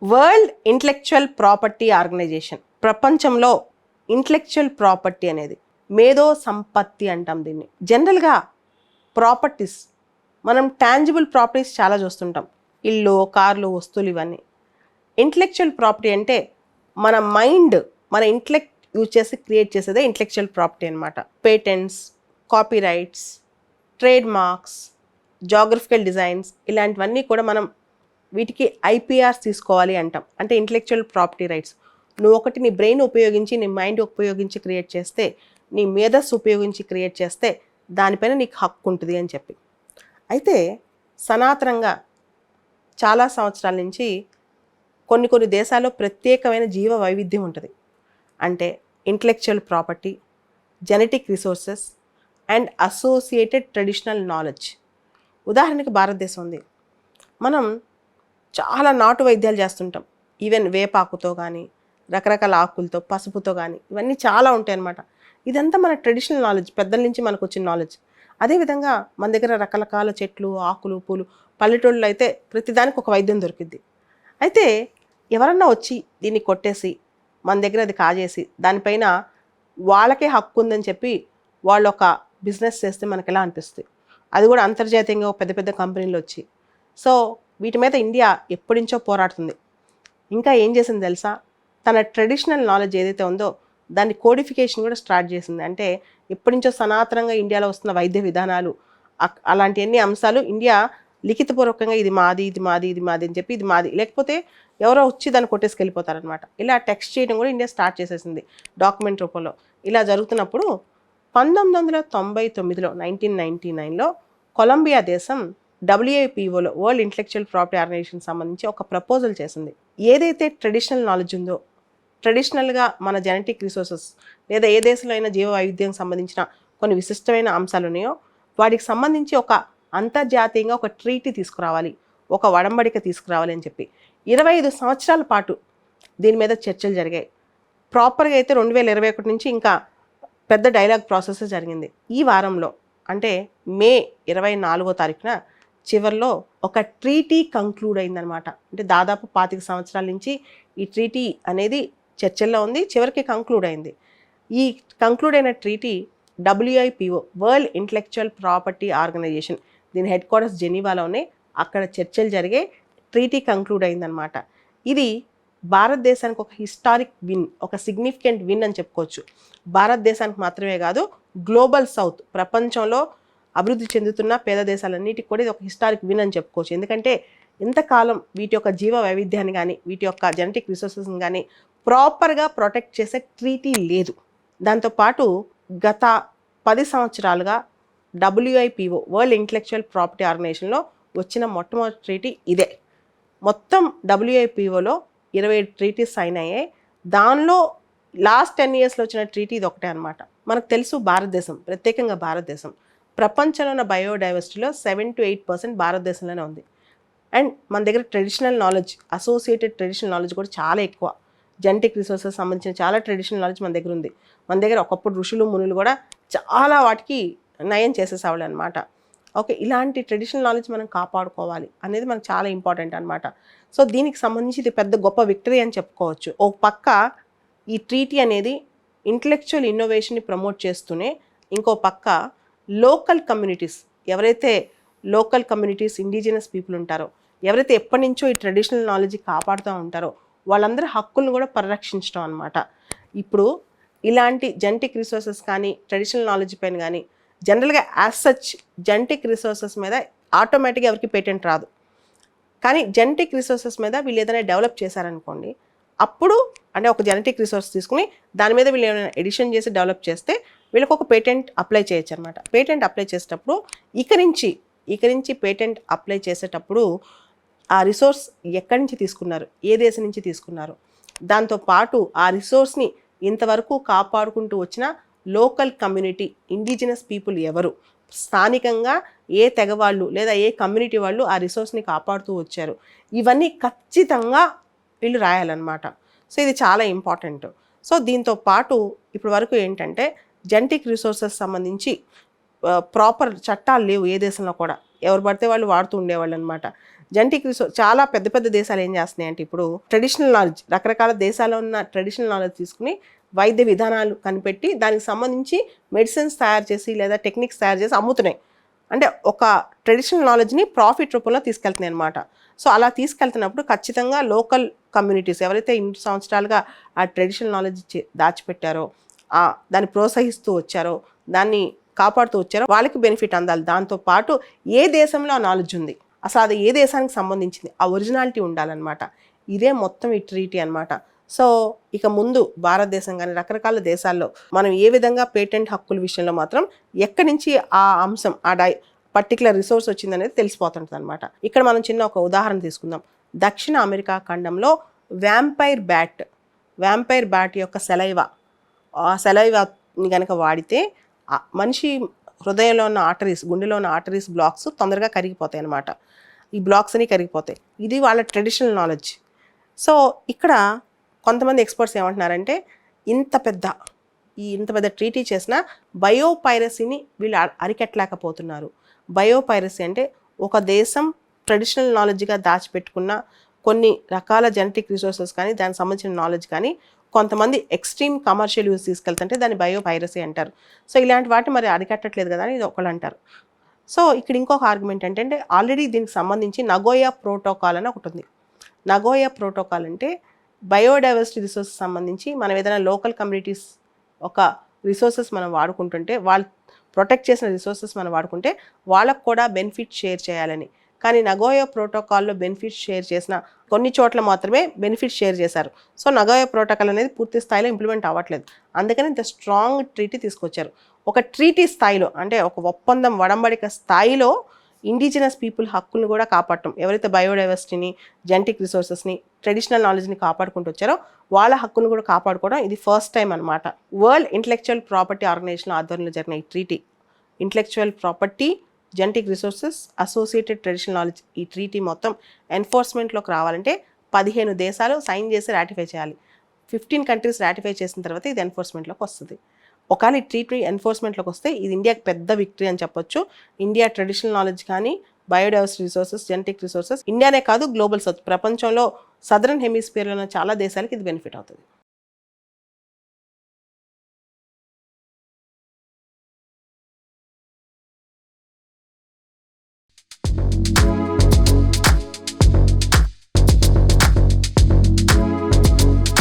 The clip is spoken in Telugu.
వరల్డ్ ఇంటలెక్చువల్ ప్రాపర్టీ ఆర్గనైజేషన్ ప్రపంచంలో ఇంటలెక్చువల్ ప్రాపర్టీ అనేది మేధో సంపత్తి అంటాం దీన్ని. జనరల్గా ప్రాపర్టీస్ మనం టాంజిబుల్ ప్రాపర్టీస్ చాలా చూస్తుంటాం, ఇల్లు, కార్లు, వస్తువులు, ఇవన్నీ. ఇంటలెక్చువల్ ప్రాపర్టీ అంటే మన మైండ్, మన ఇంటలెక్ట్ యూజ్ చేసి క్రియేట్ చేసేదే ఇంటలెక్చువల్ ప్రాపర్టీ అనమాట. Patents, copyrights, trade marks, geographical designs, ఇలాంటివన్నీ కూడా మనం వీటికి ఐపీఆర్స్ తీసుకోవాలి అంటాం. అంటే ఇంటలెక్చువల్ ప్రాపర్టీ రైట్స్. నువ్వు ఒకటి నీ బ్రెయిన్ ఉపయోగించి, నీ మైండ్ ఉపయోగించి క్రియేట్ చేస్తే, నీ మేధస్సు ఉపయోగించి క్రియేట్ చేస్తే దానిపైన నీకు హక్కు ఉంటుంది అని చెప్పి. అయితే సనాతనంగా చాలా సంవత్సరాల నుంచి కొన్ని దేశాల్లో ప్రత్యేకమైన జీవ వైవిధ్యం ఉంటుంది. అంటే intellectual property, genetic resources and associated traditional knowledge. ఉదాహరణకి భారతదేశం ఉంది. మనం చాలా నాటు వైద్యాలు చేస్తుంటాం. ఈవెన్ వేపాకుతో కానీ, రకరకాల ఆకులతో, పసుపుతో కానీ, ఇవన్నీ చాలా ఉంటాయి అన్నమాట. ఇదంతా మన ట్రెడిషనల్ నాలెడ్జ్, పెద్దల నుంచి మనకు వచ్చిన నాలెడ్జ్. అదేవిధంగా మన దగ్గర రకరకాల చెట్లు, ఆకులు, పూలు, పల్లెటూళ్ళు అయితే ప్రతిదానికి ఒక వైద్యం దొరికిద్ది. అయితే ఎవరన్నా వచ్చి దీన్ని కొట్టేసి మన దగ్గర అది కాజేసి దానిపైన వాళ్ళకే హక్కు ఉందని చెప్పి వాళ్ళు ఒక బిజినెస్ చేస్తే మనకి ఎలా అనిపిస్తుంది? అది కూడా అంతర్జాతీయంగా పెద్ద పెద్ద కంపెనీలు వచ్చి. సో వీటి మీద ఇండియా ఎప్పటి నుంచో పోరాడుతుంది. ఇంకా ఏం చేసింది తెలుసా? తన ట్రెడిషనల్ నాలెడ్జ్ ఏదైతే ఉందో దాన్ని కోడిఫికేషన్ కూడా స్టార్ట్ చేసింది. అంటే ఎప్పటి నుంచో సనాతనంగా ఇండియాలో వస్తున్న వైద్య విధానాలు, అలాంటి అన్ని అంశాలు ఇండియా లిఖితపూర్వకంగా ఇది మాది, ఇది మాది, ఇది మాది అని చెప్పి ఇది మాది, లేకపోతే ఎవరో వచ్చి దాన్ని కొట్టేసుకెళ్ళిపోతారనమాట. ఇలా టెక్స్ట్ చేయడం కూడా ఇండియా స్టార్ట్ చేసేసింది డాక్యుమెంట్ రూపంలో. ఇలా జరుగుతున్నప్పుడు 1999లో 1999లో కొలంబియా దేశం WIPOలో వరల్డ్ ఇంటలెక్చువల్ ప్రాపర్టీ ఆర్గనైజేషన్ సంబంధించి ఒక ప్రపోజల్ చేసింది. ఏదైతే ట్రెడిషనల్ నాలెడ్జ్ ఉందో, ట్రెడిషనల్గా మన జెనెటిక్ రిసోర్సెస్ లేదా ఏ దేశంలో అయినా జీవ వైవిధ్యం సంబంధించిన కొన్ని విశిష్టమైన అంశాలు ఉన్నాయో వాటికి సంబంధించి ఒక అంతర్జాతీయంగా ఒక ట్రీటీ తీసుకురావాలి, ఒక వడంబడిక తీసుకురావాలి అని చెప్పి 25 సంవత్సరాల పాటు దీని మీద చర్చలు జరిగాయి. ప్రాపర్గా అయితే 2021 నుంచి ఇంకా పెద్ద డైలాగ్ ప్రాసెస్ జరిగింది. ఈ వారంలో అంటే మే 24వ తారీఖున చివరిలో ఒక ట్రీటీ కంక్లూడ్ అయిందనమాట. అంటే దాదాపు 25 సంవత్సరాల నుంచి ఈ ట్రీటీ అనేది చర్చల్లో ఉంది, చివరికి కంక్లూడ్ అయింది. ఈ కంక్లూడ్ అయిన treaty WIPO World Intellectual Property Organization, దీని హెడ్ క్వార్టర్స్ జెనీవాలోనే, అక్కడ చర్చలు జరిగే ట్రీటీ కంక్లూడ్ అయిందనమాట. ఇది భారతదేశానికి ఒక హిస్టారిక్ విన్, ఒక సిగ్నిఫికెంట్ విన్ అని చెప్పుకోవచ్చు. భారతదేశానికి మాత్రమే కాదు, గ్లోబల్ సౌత్, ప్రపంచంలో అభివృద్ధి చెందుతున్న పేద దేశాలన్నిటికి కూడా ఇది ఒక హిస్టారిక్ విన్ అని చెప్పుకోవచ్చు. ఎందుకంటే ఇంతకాలం వీటి యొక్క జీవ వైవిధ్యాన్ని కానీ, వీటి యొక్క జెనెటిక్ రిసోర్సెస్ని కానీ ప్రాపర్గా ప్రొటెక్ట్ చేసే ట్రీటీ లేదు. దాంతోపాటు గత 10 సంవత్సరాలుగా WIPO వరల్డ్ ఇంటలెక్చువల్ ప్రాపర్టీ ఆర్గనైజేషన్లో వచ్చిన మొట్టమొదటి ట్రీటీ ఇదే. మొత్తం WIPOలో 27 ట్రీటీస్ సైన్ అయ్యాయి. దానిలో లాస్ట్ 10 ఇయర్స్లో వచ్చిన ట్రీటీ ఇది ఒకటే అనమాట. మనకు తెలుసు భారతదేశం, ప్రత్యేకంగా భారతదేశం ప్రపంచంలో ఉన్న బయోడైవర్సిటీలో 7 to 8% భారతదేశంలోనే ఉంది. అండ్ మన దగ్గర traditional knowledge, associated traditional knowledge కూడా చాలా ఎక్కువ. జెనెటిక్ రిసోర్సెస్ సంబంధించిన చాలా ట్రెడిషనల్ నాలెడ్జ్ మన దగ్గర ఉంది. మన దగ్గర ఒకప్పుడు ఋషులు, మునులు కూడా చాలా వాటికి నయం చేసేసేవాళ్ళు అనమాట. ఓకే, ఇలాంటి ట్రెడిషనల్ నాలెడ్జ్ మనం కాపాడుకోవాలి అనేది మనకు చాలా ఇంపార్టెంట్ అనమాట. సో దీనికి సంబంధించి ఇది పెద్ద గొప్ప విక్టరీ అని చెప్పుకోవచ్చు. ఓ పక్క ఈ ట్రీటీ అనేది ఇంటలెక్చువల్ ఇన్నోవేషన్ని ప్రమోట్ చేస్తూనే, ఇంకో పక్క లోకల్ కమ్యూనిటీస్, ఎవరైతే లోకల్ కమ్యూనిటీస్, ఇండిజినస్ పీపుల్ ఉంటారో, ఎవరైతే ఎప్పటి నుంచో ఈ ట్రెడిషనల్ నాలెడ్జ్ కాపాడుతూ ఉంటారో వాళ్ళందరి హక్కులను కూడా పరిరక్షించడం అనమాట. ఇప్పుడు ఇలాంటి జెనెటిక్ రిసోర్సెస్ కానీ, ట్రెడిషనల్ నాలెడ్జ్ పైన కానీ, జనరల్గా యాజ్ సచ్ జెనెటిక్ రిసోర్సెస్ మీద ఆటోమేటిక్గా ఎవరికి పేటెంట్ రాదు. కానీ జెనెటిక్ రిసోర్సెస్ మీద వీళ్ళు ఏదైనా డెవలప్ చేశారనుకోండి, అప్పుడు అంటే ఒక జెనెటిక్ రిసోర్స్ తీసుకుని దాని మీద వీళ్ళు ఏమైనా ఎడిషన్ చేసి డెవలప్ చేస్తే వీళ్ళకి ఒక పేటెంట్ అప్లై చేయొచ్చు అనమాట. పేటెంట్ అప్లై చేసేటప్పుడు ఇక నుంచి పేటెంట్ అప్లై చేసేటప్పుడు ఆ రిసోర్స్ ఎక్కడి నుంచి తీసుకున్నారు, ఏ దేశం నుంచి తీసుకున్నారు, దాంతోపాటు ఆ రిసోర్స్ని ఇంతవరకు కాపాడుకుంటూ వచ్చిన లోకల్ కమ్యూనిటీ, ఇండిజినస్ పీపుల్ ఎవరు, స్థానికంగా ఏ తెగవాళ్ళు లేదా ఏ కమ్యూనిటీ వాళ్ళు ఆ రిసోర్స్ని కాపాడుతూ వచ్చారు, ఇవన్నీ ఖచ్చితంగా వీళ్ళు రాయాలన్నమాట. సో ఇది చాలా ఇంపార్టెంట్. సో దీంతో పాటు ఇప్పటి వరకు ఏంటంటే జెనెటిక్ రిసోర్సెస్ సంబంధించి ప్రాపర్ చట్టాలు లేవు ఏ దేశంలో కూడా. ఎవరు పడితే వాళ్ళు వాడుతూ ఉండేవాళ్ళు అనమాట. జెనెటిక్ రిసోర్స్ చాలా పెద్ద పెద్ద దేశాలు ఏం చేస్తున్నాయి అంటే ఇప్పుడు ట్రెడిషనల్ నాలెడ్జ్, రకరకాల దేశాల్లో ఉన్న ట్రెడిషనల్ నాలెడ్జ్ తీసుకుని వైద్య విధానాలు కనిపెట్టి దానికి సంబంధించి మెడిసిన్స్ తయారు చేసి లేదా టెక్నిక్స్ తయారు చేసి అమ్ముతున్నాయి. అంటే ఒక ట్రెడిషనల్ నాలెడ్జ్ని ప్రాఫిట్ రూపంలో తీసుకెళ్తున్నాయి అనమాట. సో అలా తీసుకెళ్తున్నప్పుడు ఖచ్చితంగా లోకల్ కమ్యూనిటీస్ ఎవరైతే ఇన్ని సంవత్సరాలుగా ఆ ట్రెడిషనల్ నాలెడ్జ్ దాచిపెట్టారో, దాన్ని ప్రోత్సహిస్తూ వచ్చారో, దాన్ని కాపాడుతూ వచ్చారో వాళ్ళకి బెనిఫిట్ అందాలి. దాంతోపాటు ఏ దేశంలో ఆ నాలెడ్జ్ ఉంది, అసలు అది ఏ దేశానికి సంబంధించింది, ఆ ఒరిజినాలిటీ ఉండాలన్నమాట. ఇదే మొత్తం ఈ ట్రీటీ అనమాట. సో ఇక ముందు భారతదేశం కానీ రకరకాల దేశాల్లో మనం ఏ విధంగా పేటెంట్ హక్కుల విషయంలో మాత్రం ఎక్కడి నుంచి ఆ అంశం పర్టికులర్ రిసోర్స్ వచ్చిందనేది తెలిసిపోతుంటుంది అనమాట. ఇక్కడ మనం చిన్న ఒక ఉదాహరణ తీసుకుందాం. దక్షిణ అమెరికా ఖండంలో వ్యాంపైర్ బ్యాట్ యొక్క సెలైవాని కనుక వాడితే మనిషి హృదయంలో ఉన్న ఆర్టరీస్, గుండెలో ఉన్న ఆర్టరీస్ బ్లాక్స్ తొందరగా కరిగిపోతాయి అనమాట. ఈ బ్లాక్స్ అని కరిగిపోతాయి. ఇది వాళ్ళ ట్రెడిషనల్ నాలెడ్జ్. సో ఇక్కడ కొంతమంది ఎక్స్పర్ట్స్ ఏమంటున్నారంటే ఇంత పెద్ద ట్రీటీ చేసిన బయోపైరసీని వీళ్ళు అరికట్టలేకపోతున్నారు. బయోపైరసీ అంటే ఒక దేశం ట్రెడిషనల్ నాలెడ్జ్గా దాచిపెట్టుకున్న కొన్ని రకాల జెనెటిక్ రిసోర్సెస్ కానీ దానికి సంబంధించిన నాలెడ్జ్ కానీ కొంతమంది ఎక్స్ట్రీమ్ కమర్షియల్ యూజ్ తీసుకెళ్తుంటే దాన్ని బయోపైరసీ అంటారు. సో ఇలాంటి వాటిని మరి అరికట్టట్లేదు కదా అని ఇది ఒకళ్ళు అంటారు. సో ఇక్కడ ఇంకొక ఆర్గ్యుమెంట్ ఏంటంటే ఆల్రెడీ దీనికి సంబంధించి నగోయా ప్రోటోకాల్ అని ఒకటి ఉంది. నగోయా ప్రోటోకాల్ అంటే బయోడైవర్సిటీ రిసోర్సెస్ సంబంధించి మనం ఏదైనా లోకల్ కమ్యూనిటీస్ ఒక రిసోర్సెస్ మనం వాడుకుంటుంటే, వాళ్ళు ప్రొటెక్ట్ చేసిన రిసోర్సెస్ మనం వాడుకుంటే వాళ్ళకు కూడా బెనిఫిట్ షేర్ చేయాలని. కానీ నగోయా ప్రోటోకాల్లో బెనిఫిట్ షేర్ చేసిన కొన్ని చోట్ల మాత్రమే బెనిఫిట్ షేర్ చేశారు. సో నగోయా ప్రోటోకాల్ అనేది పూర్తి స్థాయిలో ఇంప్లిమెంట్ అవ్వట్లేదు. అందుకని ఇంత స్ట్రాంగ్ ట్రీటీ తీసుకొచ్చారు. ఒక ట్రీటీ స్థాయిలో అంటే ఒక ఒప్పందం వడంబడిక స్థాయిలో ఇండిజినస్ పీపుల్ హక్కులను కూడా కాపాడటం, ఎవరైతే బయోడైవర్సిటీని, జెనెటిక్ రిసోర్సెస్ని, ట్రెడిషనల్ నాలెడ్జ్ని కాపాడుకుంటూ వచ్చారో వాళ్ళ హక్కును కూడా కాపాడుకోవడం ఇది ఫస్ట్ టైం అనమాట. వరల్డ్ ఇంటలెక్చువల్ ప్రాపర్టీ ఆర్గనైజేషన్ ఆధ్వర్యంలో జరిగిన ఈ treaty, intellectual property, genetic resources, associated traditional knowledge, ఈ ట్రీటీ మొత్తం ఎన్ఫోర్స్మెంట్లోకి రావాలంటే 15 దేశాలు సైన్ చేసి రాటిఫై చేయాలి. 15 కంట్రీస్ రాటిఫై చేసిన తర్వాత ఇది ఎన్ఫోర్స్మెంట్లోకి వస్తుంది. ఒకవేళ ఈ ట్రీటీ ఎన్ఫోర్స్మెంట్లోకి వస్తే ఇది ఇండియాకి పెద్ద విక్టరీ అని చెప్పొచ్చు. ఇండియా ట్రెడిషనల్ నాలెడ్జ్ కానీ, బయోడైవర్సిటీ రిసోర్సెస్, జెనెటిక్ రిసోర్సెస్ ఇండియానే కాదు గ్లోబల్ సౌత్, ప్రపంచంలో సదరన్ హెమిస్ఫియర్లో ఉన్న చాలా దేశాలకి ఇది బెనిఫిట్ అవుతుంది.